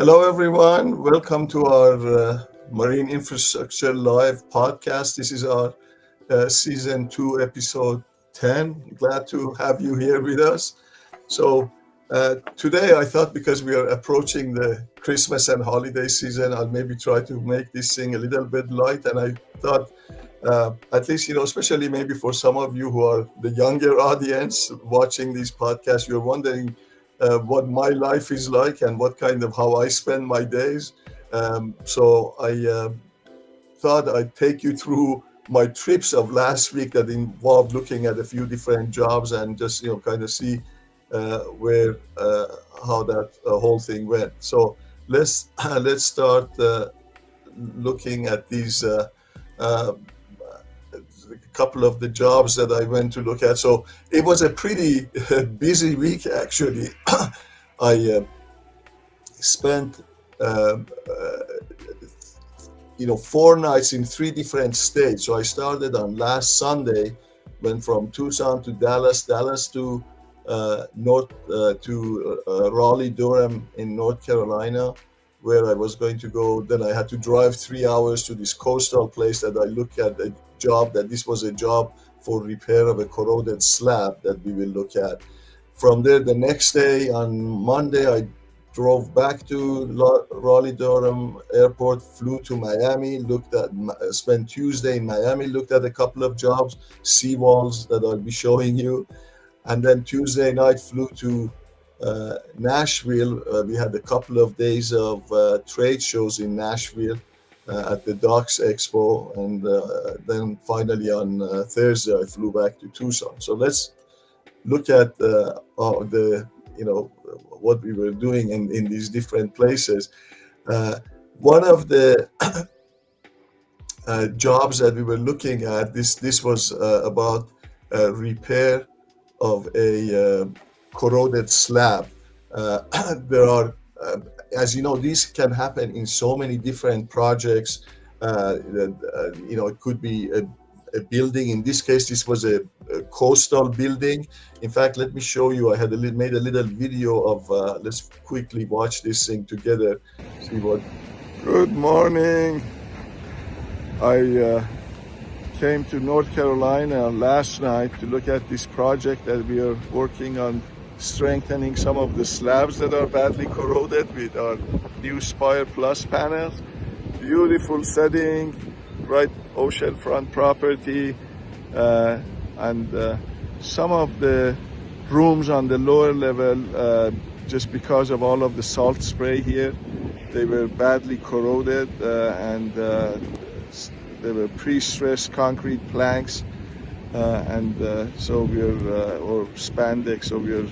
Hello, everyone. Welcome to our Marine Infrastructure Live podcast. This is our season 2, episode 10. Glad to have you here with us. So, today I thought because we are approaching the Christmas and holiday season, I'll maybe try to make this thing a little bit light. And I thought, at least, especially maybe for some of you who are the younger audience watching these podcasts, you're wondering what my life is like and what kind of how I spend my days. So I thought I'd take you through my trips of last week that involved looking at a few different jobs and just kind of see where how that whole thing went. So let's let's start looking at these. Uh, a couple of the jobs that I went to look at. So it was a pretty busy week, actually. I spent, um, uh, 4 nights in 3 different states. So I started on last Sunday, went from Tucson to Dallas, Dallas to North to Raleigh, Durham in North Carolina, where I was going to go. Then I had to drive 3 hours to this coastal place that I looked at a job that this was a job for repair of a corroded slab that we will look at. From there, the next day on Monday, I drove back to Raleigh Durham Airport, flew to Miami, spent Tuesday in Miami, looked at a couple of jobs, seawalls that I'll be showing you, and then Tuesday night flew to Nashville. We had a couple of days of trade shows in Nashville at the Docks Expo, and then finally on Thursday I flew back to Tucson. So let's look at the what we were doing in these different places. Uh, One of the jobs that we were looking at, this was about repair of a corroded slab. There are, as you know, these can happen in so many different projects. It could be a building. In this case, this was a coastal building. In fact, let me show you. I had made a little video of. Let's quickly watch this thing together. See what. Good morning. I came to North Carolina last night to look at this project that we are working on, strengthening some of the slabs that are badly corroded with our new Spire Plus panels. Beautiful setting, right oceanfront property, and some of the rooms on the lower level, just because of all of the salt spray here, they were badly corroded, and they were pre-stressed concrete planks, and so or spandex, so we're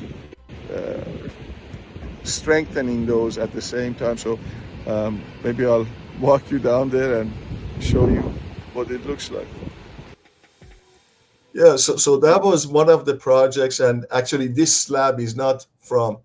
strengthening those at the same time. So maybe I'll walk you down there and show you what it looks like. Yeah, so that was one of the projects, and actually this slab is not from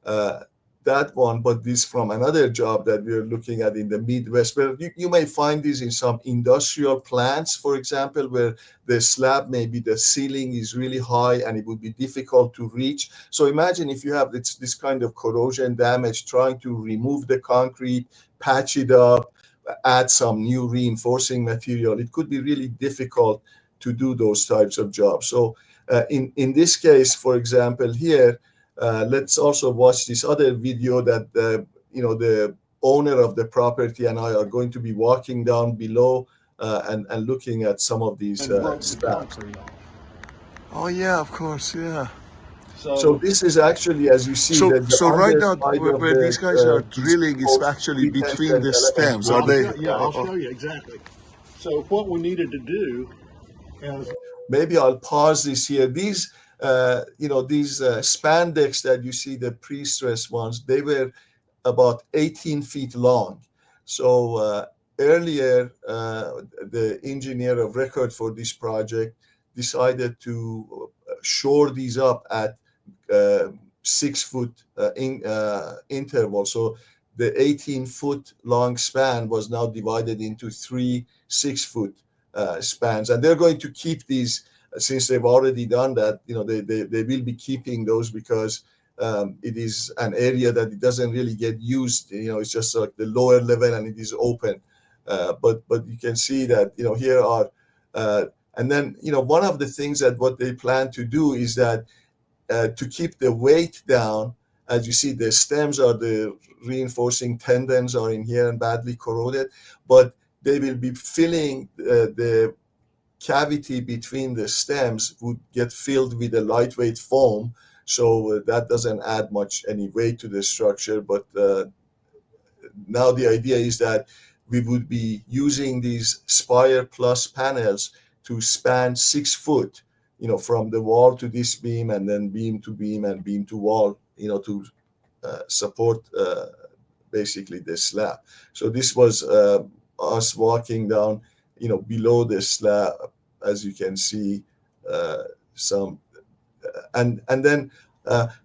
uh, that one, but this from another job that we're looking at in the Midwest, where you may find this in some industrial plants, for example, where the slab, maybe the ceiling is really high and it would be difficult to reach. So imagine if you have this kind of corrosion damage, trying to remove the concrete, patch it up, add some new reinforcing material. It could be really difficult to do those types of jobs. So in this case, for example, here, let's also watch this other video that the owner of the property and I are going to be walking down below and looking at some of these stats. Oh yeah, of course, yeah. So this is actually, as you see, So, that the so right now, underside of where these guys are these drilling is post actually between retention the elements. stems. Are they? Yeah, I'll show you exactly. So what we needed to do is Maybe I'll pause this here. These spandex that you see, the pre-stressed ones, they were about 18 feet long. So earlier, the engineer of record for this project decided to shore these up at 6 foot interval. So the 18-foot long span was now divided into three 6 foot spans, and they're going to keep these since they've already done that. They will be keeping those because it is an area that it doesn't really get used. It's just like the lower level and it is open. But you can see that here are, uh, and then one of the things that what they plan to do is that to keep the weight down. As you see, the stems are the reinforcing tendons are in here and badly corroded, but they will be filling the cavity between the stems would get filled with a lightweight foam, so that doesn't add much any weight to the structure. But now the idea is that we would be using these Spire Plus panels to span 6 foot, from the wall to this beam, and then beam to beam and beam to wall, to support basically the slab. So this was us walking down, below the slab, as you can see, some, and then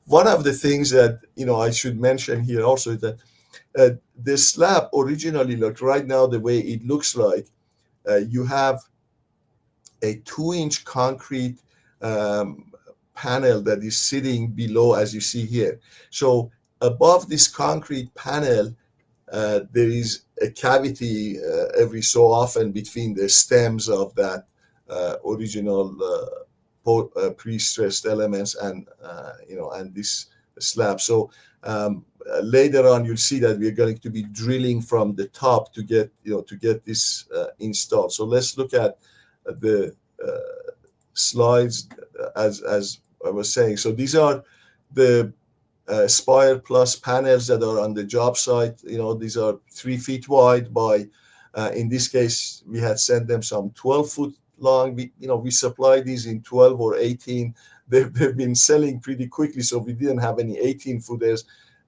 one of the things that I should mention here also is that the slab originally looked, right now the way it looks like, you have a 2-inch concrete um, panel that is sitting below, as you see here. So above this concrete panel, there is a cavity every so often between the stems of that original pre-stressed elements and this slab. So later on, you'll see that we're going to be drilling from the top to get this installed. So let's look at the slides as I was saying. So these are the Spire Plus panels that are on the job site. These are 3 feet wide by, in this case, we had sent them some 12 foot long. We supply these in 12 or 18. They've been selling pretty quickly, so we didn't have any 18 footers.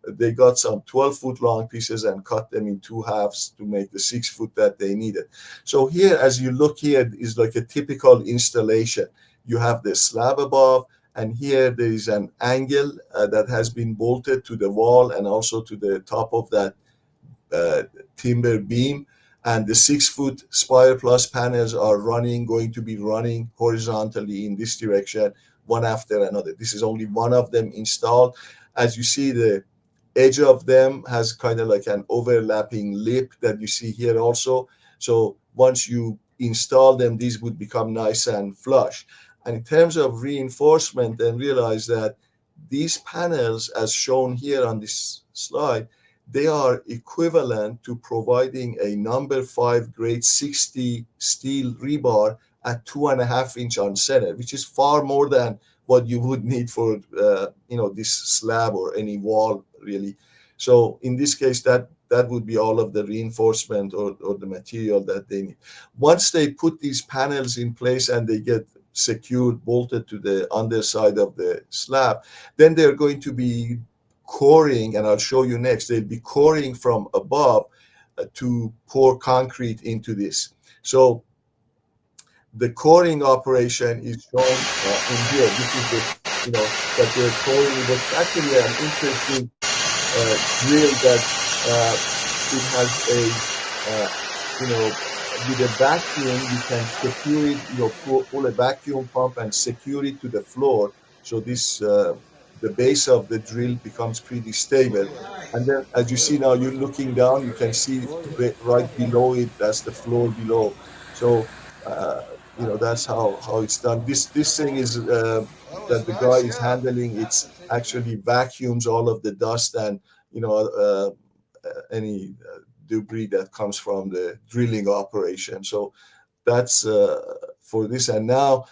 They got some 12 foot long pieces and cut them in two halves to make the 6 foot that they needed. So here, as you look here, is like a typical installation. You have the slab above, and here there is an angle that has been bolted to the wall and also to the top of that uh, timber beam. And the 6 foot Spire Plus panels are going to be running horizontally in this direction, one after another. This is only one of them installed. As you see, the edge of them has kind of like an overlapping lip that you see here also. So once you install them, these would become nice and flush. And in terms of reinforcement, then realize that these panels, as shown here on this slide, they are equivalent to providing a number 5 grade 60 steel rebar at 2.5 inch on center, which is far more than what you would need for this slab or any wall really. So in this case, that would be all of the reinforcement or the material that they need. Once they put these panels in place and they get secured, bolted to the underside of the slab, then they're going to be coring, and I'll show you next. They'll be coring from above to pour concrete into this. So the coring operation is shown in here. This is that they're coring. It was actually an interesting drill that it has a with a vacuum you can secure it. Pull a vacuum pump and secure it to the floor. So this the base of the drill becomes pretty stable. And then, as you see now, you're looking down. You can see right below it. That's the floor below. So uh, that's how it's done. This thing is that the guy is handling. It's actually vacuums all of the dust and any debris that comes from the drilling operation. So that's for this. And now,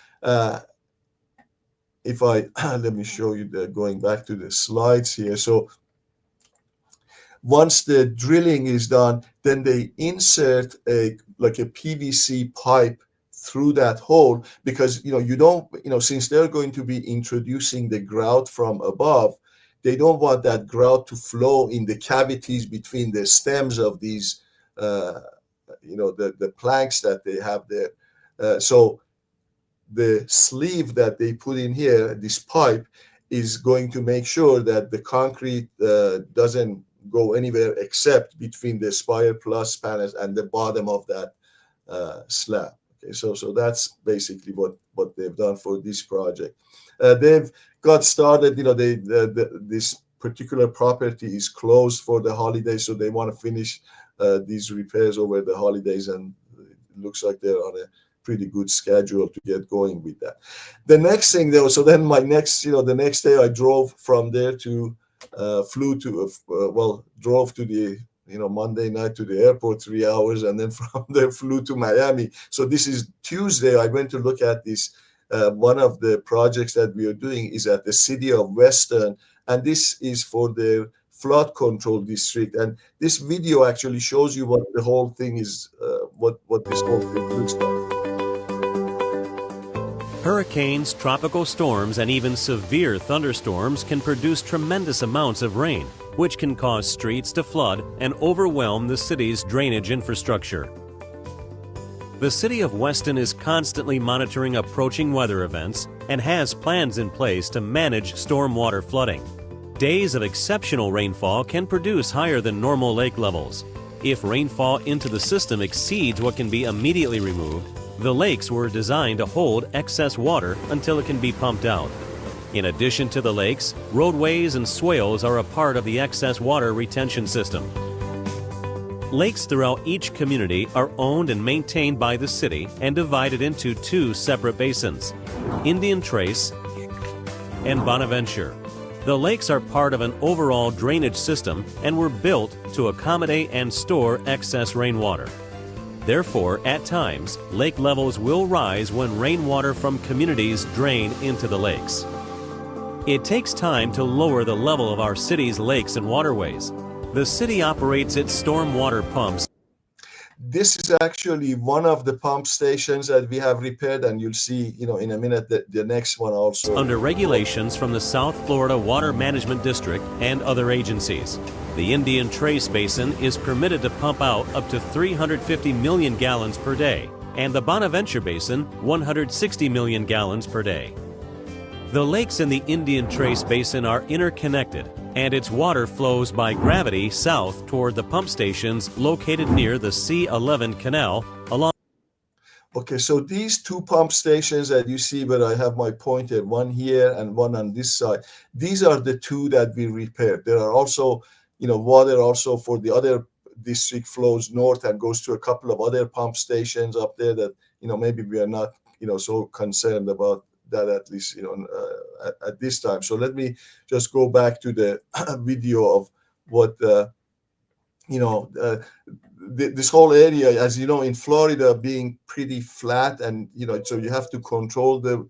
if I let me show you going back to the slides here. So once the drilling is done, then they insert a PVC pipe through that hole, because you don't since they're going to be introducing the grout from above, they don't want that grout to flow in the cavities between the stems of these the planks that they have there. So the sleeve that they put in here, this pipe, is going to make sure that the concrete doesn't go anywhere except between the Spire Plus panels and the bottom of that slab. Okay, so that's basically what they've done for this project. They've got started. This particular property is closed for the holidays, so they want to finish these repairs over the holidays, and it looks like they're on a pretty good schedule to get going with that. The next thing though, so then my next, the next day I drove from there to, drove to the, Monday night to the airport 3 hours, and then from there flew to Miami. So this is Tuesday. I went to look at this. One of the projects that we are doing is at the city of Weston, and this is for the flood control district. And this video actually shows you what the whole thing is, what this whole thing looks like. Hurricanes, tropical storms, and even severe thunderstorms can produce tremendous amounts of rain, which can cause streets to flood and overwhelm the city's drainage infrastructure. The city of Weston is constantly monitoring approaching weather events and has plans in place to manage stormwater flooding. Days of exceptional rainfall can produce higher than normal lake levels. If rainfall into the system exceeds what can be immediately removed, the lakes were designed to hold excess water until it can be pumped out. In addition to the lakes, roadways and swales are a part of the excess water retention system. Lakes throughout each community are owned and maintained by the city and divided into two separate basins, Indian Trace and Bonaventure. The lakes are part of an overall drainage system and were built to accommodate and store excess rainwater. Therefore, at times, lake levels will rise when rainwater from communities drain into the lakes. It takes time to lower the level of our city's lakes and waterways. The city operates its stormwater pumps. This is actually one of the pump stations that we have repaired, and you'll see, in a minute, the next one also. Under regulations from the South Florida Water Management District and other agencies. The Indian Trace Basin is permitted to pump out up to 350 million gallons per day, and the Bonaventure Basin 160 million gallons per day. The lakes in the Indian Trace Basin are interconnected, and its water flows by gravity south toward the pump stations located near the C11 canal along. Okay, so these two pump stations that you see where I have my pointer, one here and one on this side, these are the two that we repaired. There are also, water also for the other district flows north and goes to a couple of other pump stations up there that, maybe we are not, so concerned about that, at least, at this time. So let me just go back to the video of what, this whole area, as you know, in Florida being pretty flat, and so you have to control the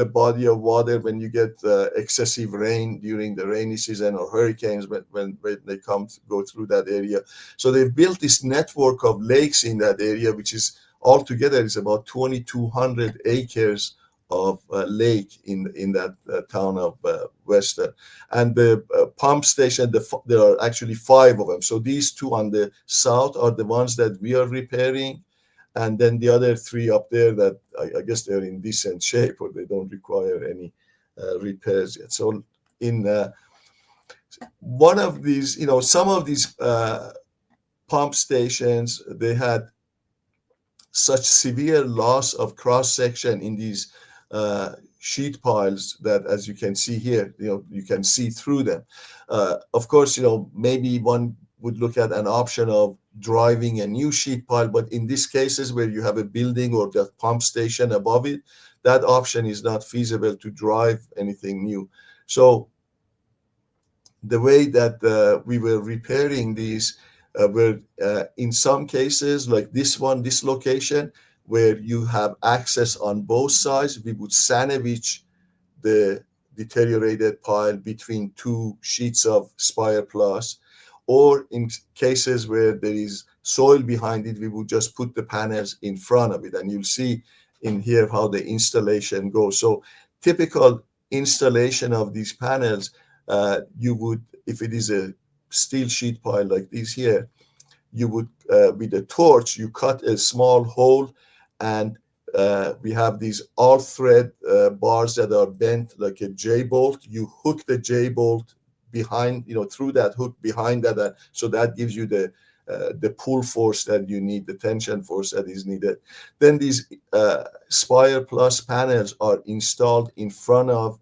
body of water when you get excessive rain during the rainy season or hurricanes when they go through that area. So they've built this network of lakes in that area, which is altogether is about 2,200 acres of lake in that town of Weston. And the pump station, there are actually 5 of them. So these 2 on the south are the ones that we are repairing, and then the other 3 up there that I guess they're in decent shape, or they don't require any repairs yet. So in one of these, some of these pump stations, they had such severe loss of cross section in these sheet piles that, as you can see here, you can see through them. Of course, maybe one would look at an option of driving a new sheet pile, but in these cases where you have a building or the pump station above it, that option is not feasible to drive anything new. So the way that we were repairing these were in some cases, like this location, where you have access on both sides, we would sandwich the deteriorated pile between 2 sheets of Spire Plus. Or in cases where there is soil behind it, we would just put the panels in front of it. And you'll see in here how the installation goes. So typical installation of these panels, you would, if it is a steel sheet pile like this here, you would, with a torch, you cut a small hole, and we have these all thread bars that are bent like a J-bolt. You hook the J-bolt behind, through that hook behind that, so that gives you the pull force that you need, the tension force that is needed. Then these Spire Plus panels are installed in front of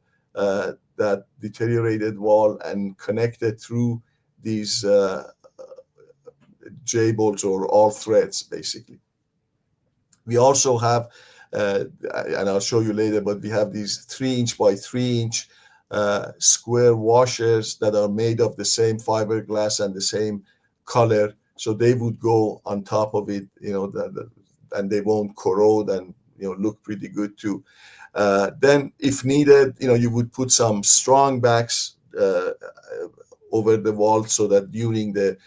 that deteriorated wall and connect it through these J bolts or all threads, basically. We also have, and I'll show you later, but we have these 3-inch by 3-inch square washers that are made of the same fiberglass and the same color. So they would go on top of it, and they won't corrode and look pretty good too. Then, if needed, you would put some strong backs over the wall so that during the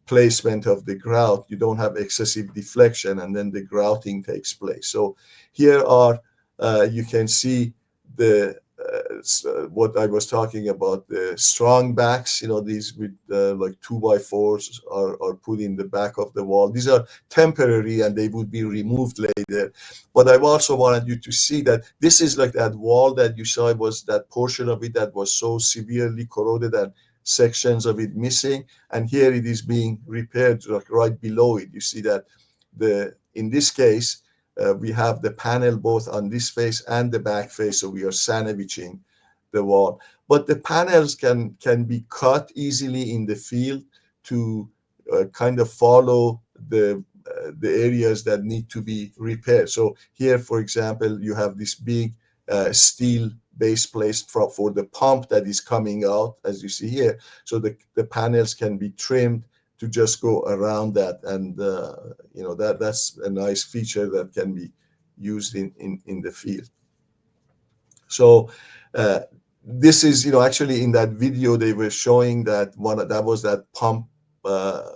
placement of the grout, you don't have excessive deflection, and then the grouting takes place. So here are, you can see the what I was talking about, the strong backs, these with like 2x4s are put in the back of the wall. These are temporary and they would be removed later. But I also wanted you to see that this is like that wall that you saw, was that portion of it that was so severely corroded and sections of it missing, and here it is being repaired right below it. You see that in this case, we have the panel both on this face and the back face, so we are sandwiching the wall. But the panels can be cut easily in the field to kind of follow the areas that need to be repaired. So here, for example, you have this big steel base placed for the pump that is coming out, as you see here. So the panels can be trimmed to just go around that, and that's a nice feature that can be used in the field. So this is, actually in that video they were showing that that was that pump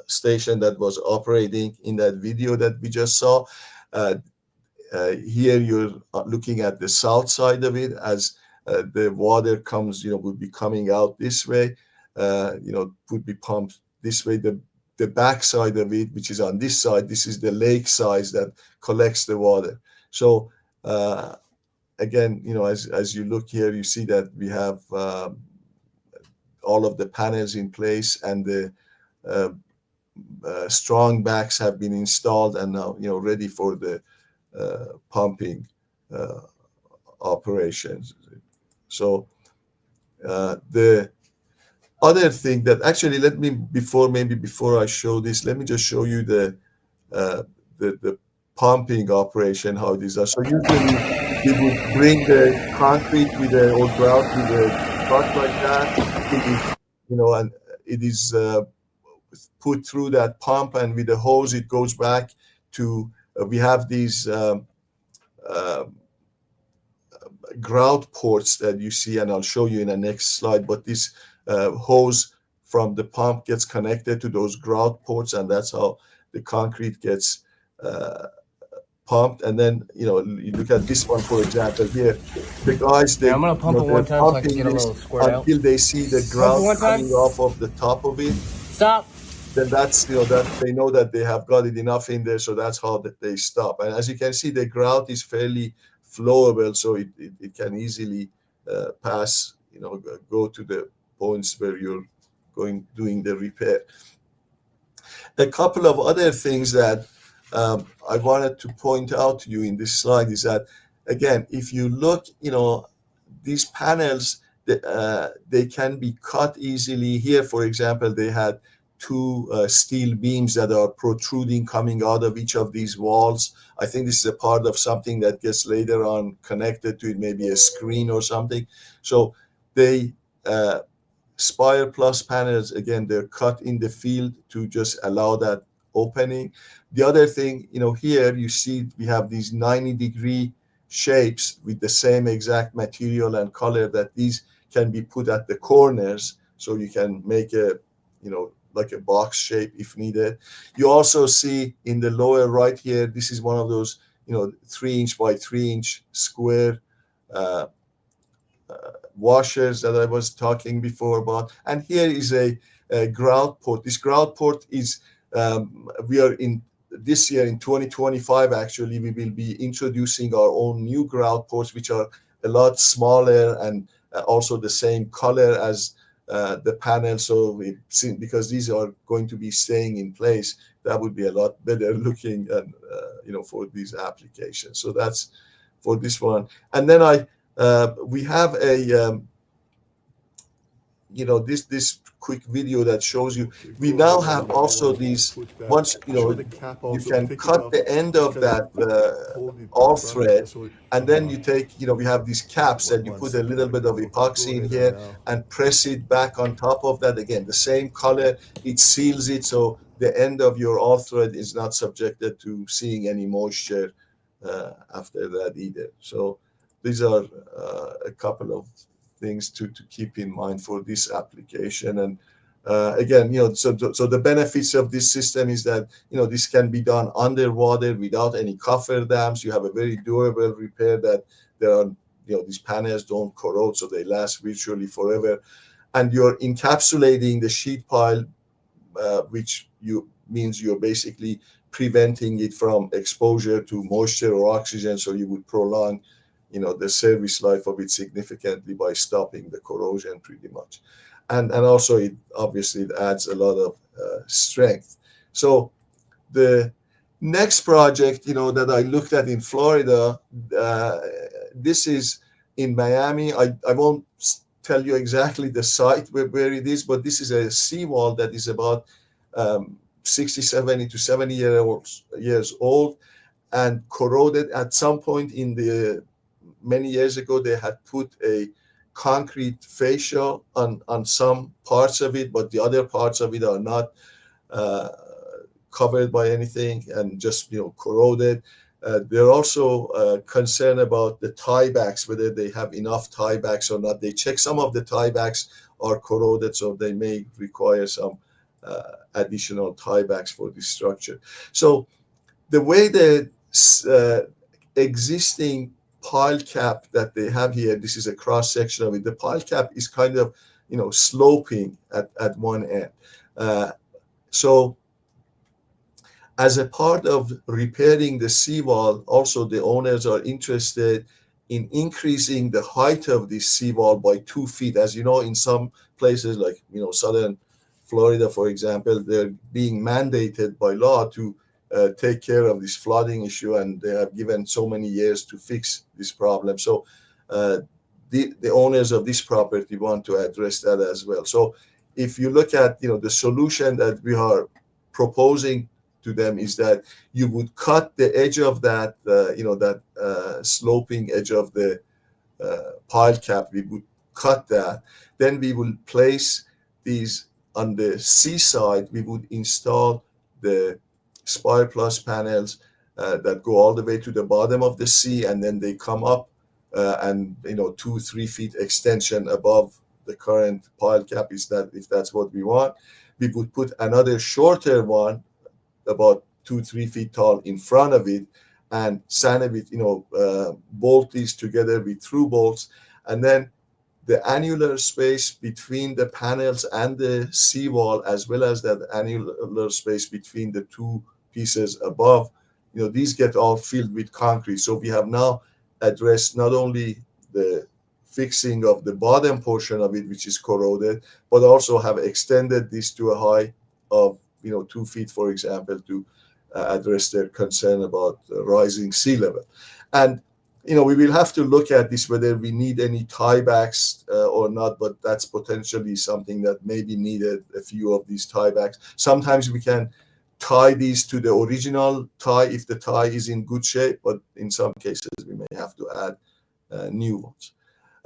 station that was operating in that video that we just saw. Here you're looking at the south side of it as the water comes, would be coming out this way, would be pumped this way. The back side of it, which is on this side, this is the lake size that collects the water. So again, as you look here, you see that we have all of the panels in place, and the strong backs have been installed and now ready for the pumping operations. So the other thing that actually, before I show this, let me just show you the pumping operation, how it is done. So usually we would bring the concrete with the or grout with a truck like that. It is, and it is put through that pump, and with the hose it goes back to. We have these grout ports that you see, and I'll show you in the next slide. But this hose from the pump gets connected to those grout ports, and that's how the concrete gets pumped. And then you look at this one, for example. Here, the guys I'm gonna pump it they're one time so I can pumping get a this little squirt out. until they see the Pump it grout one time. coming off of the top of it. Stop. Then that's that they know that they have got it enough in there, so that's how that they stop. And as you can see, the grout is fairly flowable, so it can easily pass, go to the points where you're doing the repair. A couple of other things that I wanted to point out to you in this slide is that, again, if you look, these panels, they can be cut easily. Here, for example, they had two steel beams that are protruding coming out of each of these walls. I think this is a part of something that gets later on connected to it, maybe a screen or something. So they Spire Plus panels, again, they're cut in the field to just allow that opening. The other thing, here you see we have these 90-degree shapes with the same exact material and color, that these can be put at the corners, so you can make a, like a box shape if needed. You also see in the lower right here, this is one of those, 3-inch by 3-inch square washers that I was talking before about. And here is a grout port. This grout port is, we are in this year in 2025, actually, we will be introducing our own new grout ports, which are a lot smaller and also the same color as the panel. So because these are going to be staying in place, that would be a lot better looking and, for these applications. So that's for this one. And then we have a this quick video that shows you, we now have also these, once you can cut the end of that all thread, and then you take, we have these caps that you put a little bit of epoxy in here and press it back on top of that. Again, the same color, it seals it, so the end of your all thread is not subjected to seeing any moisture after that either. So these are a couple of things to keep in mind for this application. And again, so the benefits of this system is that, this can be done underwater without any cofferdams. You have a very durable repair that there are, these panels don't corrode, so they last virtually forever. And you're encapsulating the sheet pile, which means you're basically preventing it from exposure to moisture or oxygen. So you would prolong, the service life of it significantly by stopping the corrosion pretty much. And also it obviously it adds a lot of strength. So the next project, that I looked at in Florida, this is in Miami. I won't tell you exactly the site where it is, but this is a seawall that is about 60, 70 to 70 years old and corroded. At some point in the many years ago, they had put a concrete fascia on some parts of it, but the other parts of it are not covered by anything and just corroded. They're also concerned about the tiebacks, whether they have enough tiebacks or not. They check some of the tiebacks are corroded, so they may require some additional tiebacks for this structure. So the way the existing pile cap that they have here, this is a cross section of it. The pile cap is kind of, sloping at one end. So as a part of repairing the seawall, also the owners are interested in increasing the height of this seawall by 2 feet. As you know, in some places like, southern Florida, for example, they're being mandated by law to take care of this flooding issue, and they have given so many years to fix this problem. So the owners of this property want to address that as well. So if you look at, the solution that we are proposing to them is that you would cut the edge of that, sloping edge of the pile cap. We would cut that. Then we will place these on the seaside. We would install the Spire Plus panels that go all the way to the bottom of the sea, and then they come up and 2-3 feet extension above the current pile cap, if that's what we want. We would put another shorter one about 2-3 feet tall in front of it and sand it, bolt these together with through bolts, and then the annular space between the panels and the seawall, as well as that annular space between the two pieces above, these get all filled with concrete. So we have now addressed not only the fixing of the bottom portion of it, which is corroded, but also have extended this to a height of 2 feet, for example, to address their concern about rising sea level. And we will have to look at this, whether we need any tiebacks or not, but that's potentially something that may be needed, a few of these tiebacks. Sometimes we can tie these to the original tie if the tie is in good shape, but in some cases we may have to add new ones.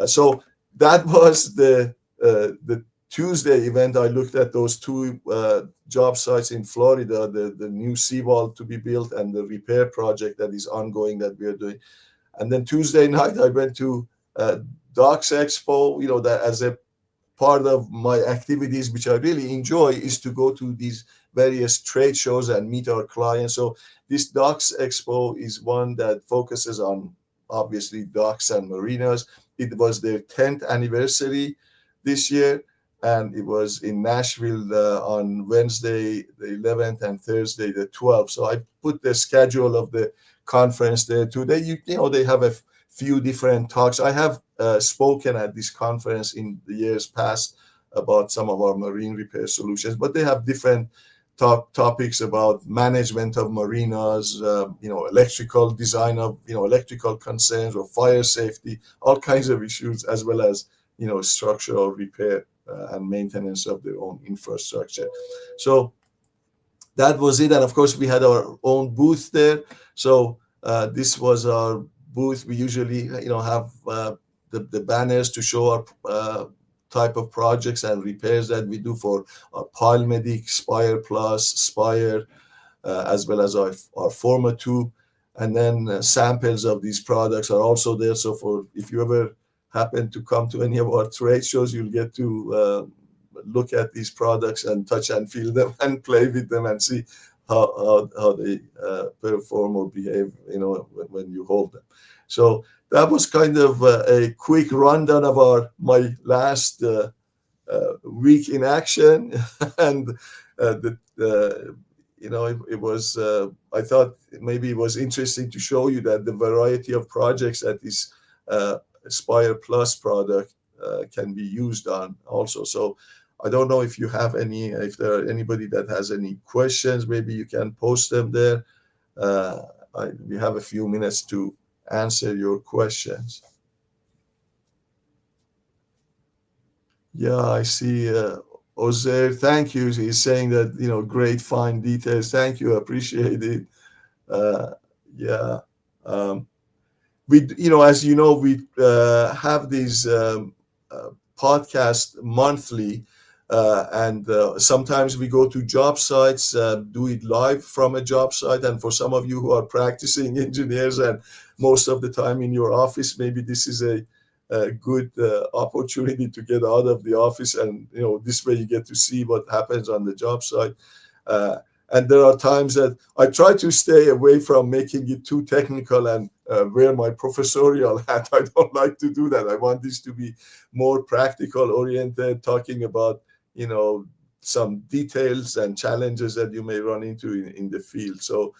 So that was the Tuesday event. I looked at those two job sites in Florida, the new seawall to be built and the repair project that is ongoing that we are doing. And then Tuesday night, I went to Docks Expo, that as a part of my activities, which I really enjoy, is to go to these various trade shows and meet our clients. So this Docks Expo is one that focuses on, obviously, docks and marinas. It was their 10th anniversary this year, and it was in Nashville on Wednesday, the 11th, and Thursday, the 12th. So I put the schedule of the conference there today. They have a few different talks. I have spoken at this conference in the years past about some of our marine repair solutions, but they have different topics about management of marinas, electrical design of, electrical concerns or fire safety, all kinds of issues, as well as, structural repair and maintenance of their own infrastructure. So that was it. And of course, we had our own booth there. So this was our booth. We usually, have the banners to show our type of projects and repairs that we do for our Pilmedic, Spire Plus, Spire, as well as our Forma 2. And then samples of these products are also there. So for if you ever happen to come to any of our trade shows, you'll get to look at these products and touch and feel them and play with them and see how they perform or behave, when you hold them. So that was kind of a quick rundown of my last week in action, and it was. I thought maybe it was interesting to show you that the variety of projects that this Aspire Plus product can be used on also. So I don't know if if there are anybody that has any questions, maybe you can post them there. We have a few minutes to answer your questions. Yeah, I see. Ozer, thank you. He's saying that, great fine details. Thank you. I appreciate it. Uh, yeah. Um, as you know, we have these podcasts monthly, and sometimes we go to job sites, do it live from a job site. And for some of you who are practicing engineers and most of the time in your office, maybe this is a good opportunity to get out of the office, and this way you get to see what happens on the job site. Uh, and there are times that I try to stay away from making it too technical and wear my professorial hat. I don't like to do that. I want this to be more practical oriented, talking about, some details and challenges that you may run into in the field. So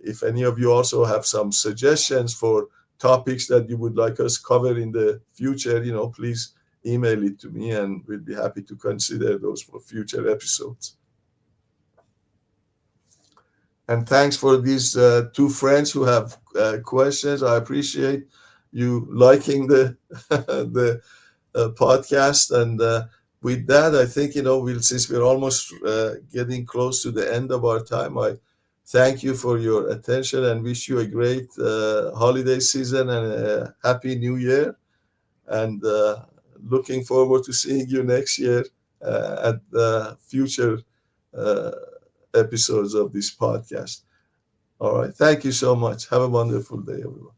if any of you also have some suggestions for topics that you would like us cover in the future, please email it to me, and we'll be happy to consider those for future episodes. And thanks for these two friends who have questions. I appreciate you liking the the podcast. And with that, I think, since we're almost getting close to the end of our time, I thank you for your attention and wish you a great holiday season and a happy new year. And looking forward to seeing you next year at the future uh, episodes of this podcast. All right. Thank you so much. Have a wonderful day, everyone.